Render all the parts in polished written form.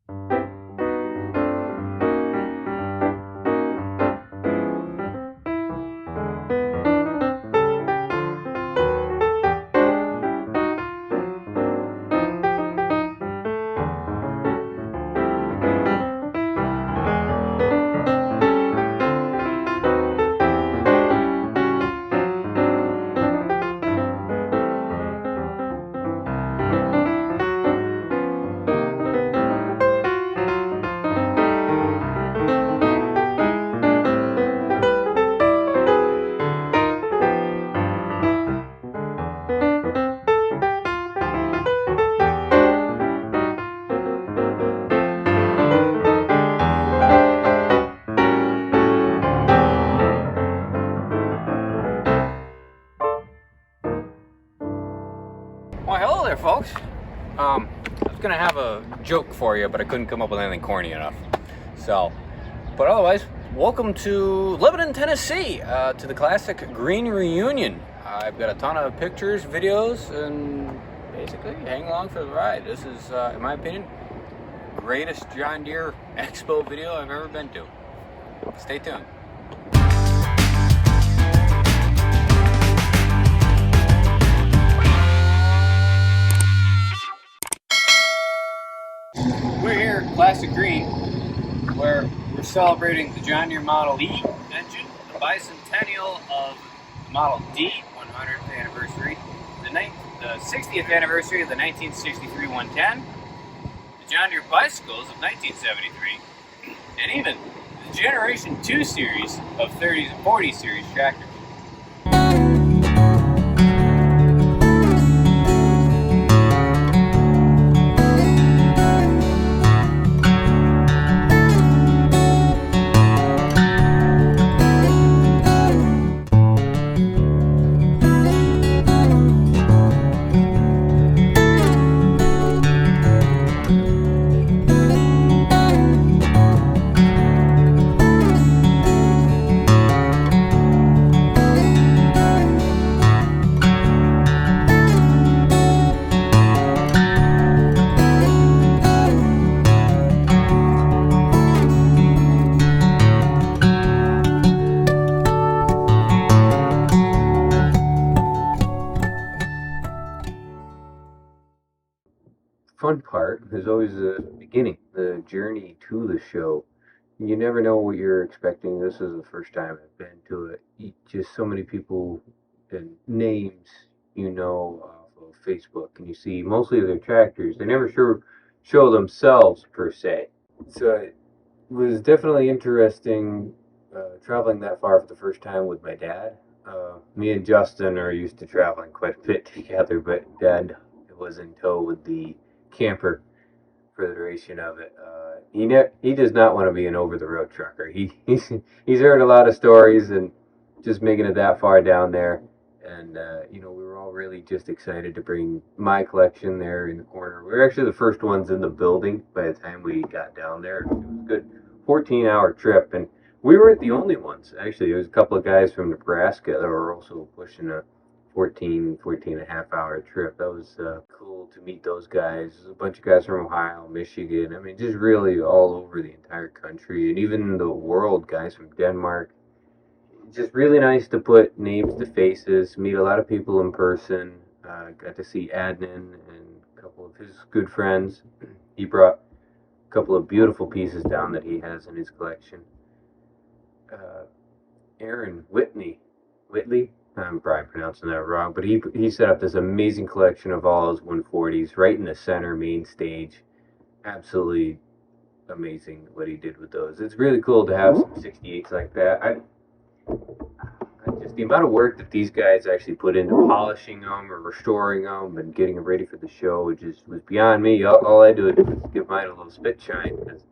Well, hello there, folks. I was gonna have a joke for you, but I couldn't come up with anything corny enough. But otherwise, welcome to Lebanon, Tennessee, to the classic Green Reunion. I've got a ton of pictures, videos, and basically hang along for the ride. This is, in my opinion, greatest John Deere Expo video I've ever been to. Stay tuned. We're here at Classic Green, where we're celebrating the John Deere Model E engine, the bicentennial of the Model D 100th anniversary, the 60th anniversary of the 1963 110, the John Deere bicycles of 1973, and even the Generation 2 series of 30s and 40s series tractors. Fun part is always the beginning, the journey to the show. You never know what you're expecting. This is the first time I've been to it. Just so many people and names off of Facebook, and you see mostly their tractors. They never show themselves per se. So it was definitely interesting traveling that far for the first time with my dad. Me and Justin are used to traveling quite a bit together, but Dad was in tow with the camper for the duration of it. He does not want to be an over-the-road trucker. He's heard a lot of stories, and just making it that far down there, and we were all really just excited to bring my collection there in the corner. We were actually the first ones in the building by the time we got down there. It was a good 14-hour trip, and we weren't the only ones. Actually, there was a couple of guys from Nebraska that were also pushing a 14 and a half hour trip. That was cool to meet those guys. A bunch of guys from Ohio, Michigan. I mean, just really all over the entire country, and even the world, guys from Denmark. Just really nice to put names to faces, meet a lot of people in person. Got to see Adnan and a couple of his good friends. He brought a couple of beautiful pieces down that he has in his collection. Aaron Whitley, I'm probably pronouncing that wrong, but he set up this amazing collection of all his 140s right in the center main stage. Absolutely amazing what he did with those. It's really cool to have some 68s like that. Just the amount of work that these guys actually put into polishing them or restoring them and getting them ready for the show, it just was beyond me. All I did was give mine a little spit shine, because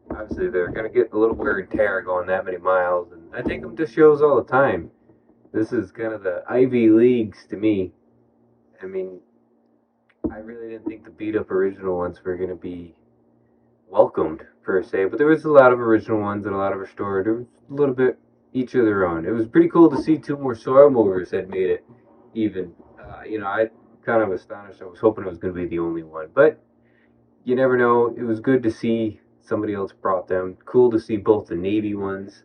obviously they're going to get a little wear and tear going that many miles, and I take them to shows all the time. This is kind of the Ivy Leagues to me. I mean, I really didn't think the beat-up original ones were going to be welcomed, per se, but there was a lot of original ones and a lot of restored. There was a little bit each of their own. It was pretty cool to see two more soil movers had made it even. I kind of astonished. I was hoping it was going to be the only one, but you never know. It was good to see somebody else brought them. Cool to see both the Navy ones.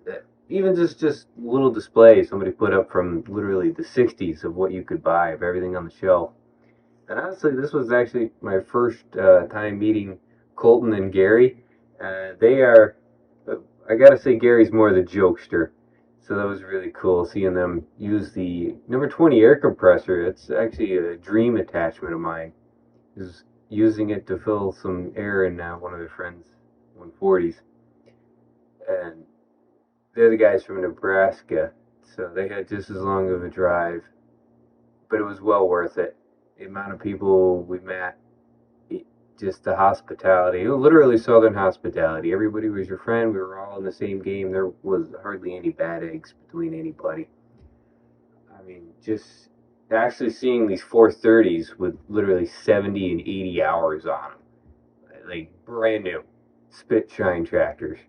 Even just little displays somebody put up from literally the 60s of what you could buy, of everything on the shelf. And honestly, this was actually my first time meeting Colton and Gary. They are, I gotta say, Gary's more the jokester. So that was really cool seeing them use the number 20 air compressor. It's actually a dream attachment of mine. Is using it to fill some air in one of their friends' 140s. And they're the guys from Nebraska. So they had just as long of a drive, but it was well worth it. The amount of people we met, just the hospitality, literally Southern hospitality. Everybody was your friend. We were all in the same game. There was hardly any bad eggs between anybody. I mean, just actually seeing these 430s with literally 70 and 80 hours on them, like brand new, spit shine tractors.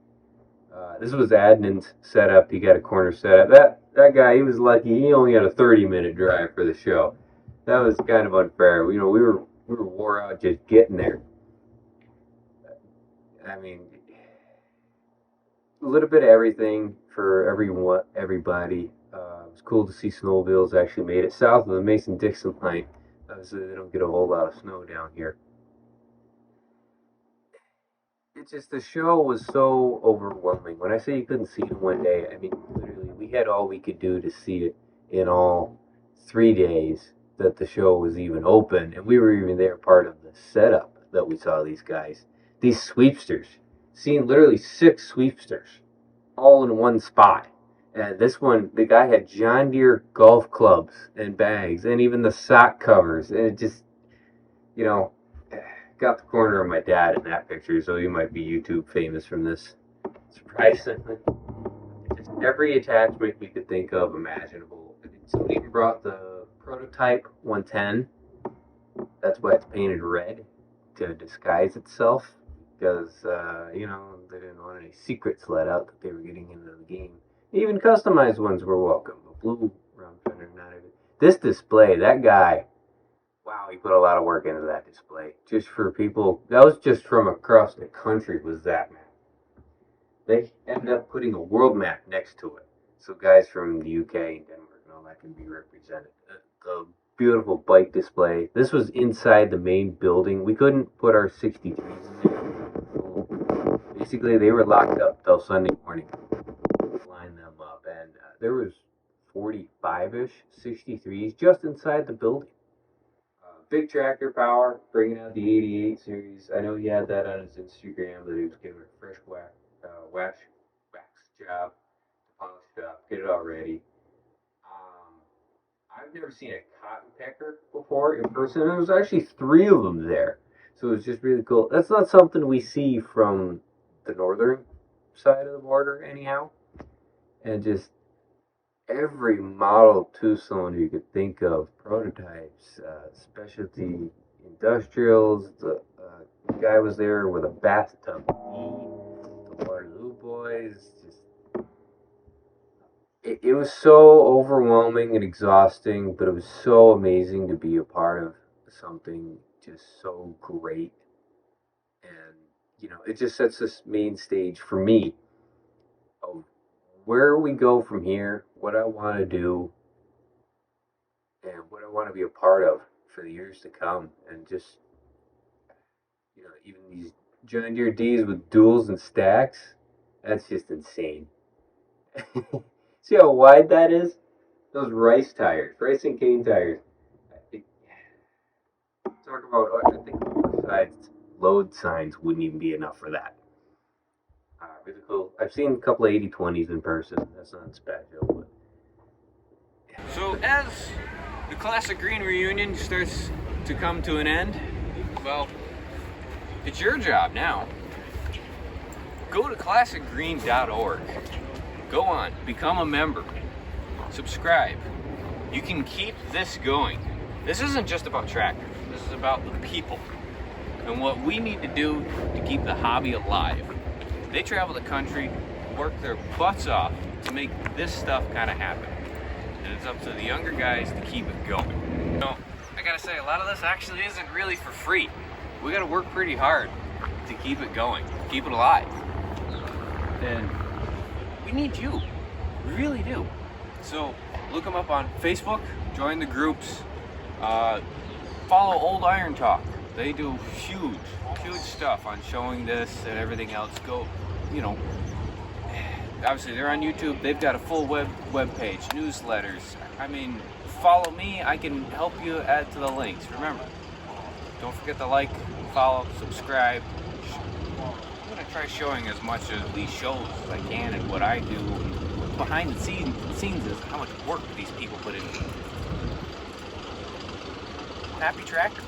This was Adnan's setup. He got a corner setup. That guy, he was lucky. He only had a 30-minute drive for the show. That was kind of unfair. You know, we were wore out just getting there. I mean, a little bit of everything for everybody. It was cool to see snowmobiles actually made it south of the Mason-Dixon line. Obviously, they don't get a whole lot of snow down here. It's just the show was so overwhelming. When I say you couldn't see it in one day, I mean literally we had all we could do to see it in all 3 days that the show was even open, and we were even there part of the setup that we saw these guys, these sweepsters, seeing literally 6 sweepsters all in one spot. And this one, the guy had John Deere golf clubs and bags, and even the sock covers, and it just, you know, got the corner of my dad in that picture, so he might be YouTube famous from this. Surprisingly, just every attachment we could think of imaginable. Somebody even brought the prototype 110. That's why it's painted red to disguise itself, because you know, they didn't want any secrets let out that they were getting into the game. Even customized ones were welcome. A blue round fender, not even. This display, that guy. Wow, he put a lot of work into that display. Just for people, that was just from across the country was that map. They ended up putting a world map next to it. So guys from the UK and Denmark and all that can be represented. A beautiful bike display. This was inside the main building. We couldn't put our 63s in there. Basically, they were locked up till Sunday morning. Line them up. And there was 45-ish 63s just inside the building. Big tractor power, bringing out the 88 series. I know he had that on his Instagram that he was giving a fresh wax job, polish job, get it all ready. I've never seen a cotton pecker before in person. There was actually 3 of them there, so it was just really cool. That's not something we see from the northern side of the border, anyhow. And just every model 2-cylinder you could think of, prototypes, specialty industrials. The guy was there with a bathtub. The Waterloo boys. Just it was so overwhelming and exhausting, but it was so amazing to be a part of something just so great. And you know, it just sets this main stage for me of where we go from here, what I want to do, and what I want to be a part of for the years to come. And just, you know, even these John Deere D's with duals and stacks, that's just insane. See how wide that is? Those rice and cane tires. Talk about, I think besides load signs wouldn't even be enough for that. Really cool. I've seen a couple of 80/20s in person. That's not special. But... So as the Classic Green reunion starts to come to an end, well, it's your job now. Go to classicgreen.org. Go on, become a member. Subscribe. You can keep this going. This isn't just about tractors. This is about the people and what we need to do to keep the hobby alive. They travel the country, work their butts off to make this stuff kind of happen. And it's up to the younger guys to keep it going. You know, I gotta say, a lot of this actually isn't really for free. We gotta work pretty hard. to keep it going, keep it alive. And we need you. We really do. So look them up on Facebook, join the groups, follow Old Iron Talk. They do huge stuff on showing this and everything else. Go, you know, obviously they're on YouTube. They've got a full web page, newsletters. I mean, follow me. I can help you add to the links. Remember, don't forget to like, follow, subscribe. I'm gonna try showing as much of these shows as I can and what I do. Behind the scenes is how much work these people put into it. Happy tractor.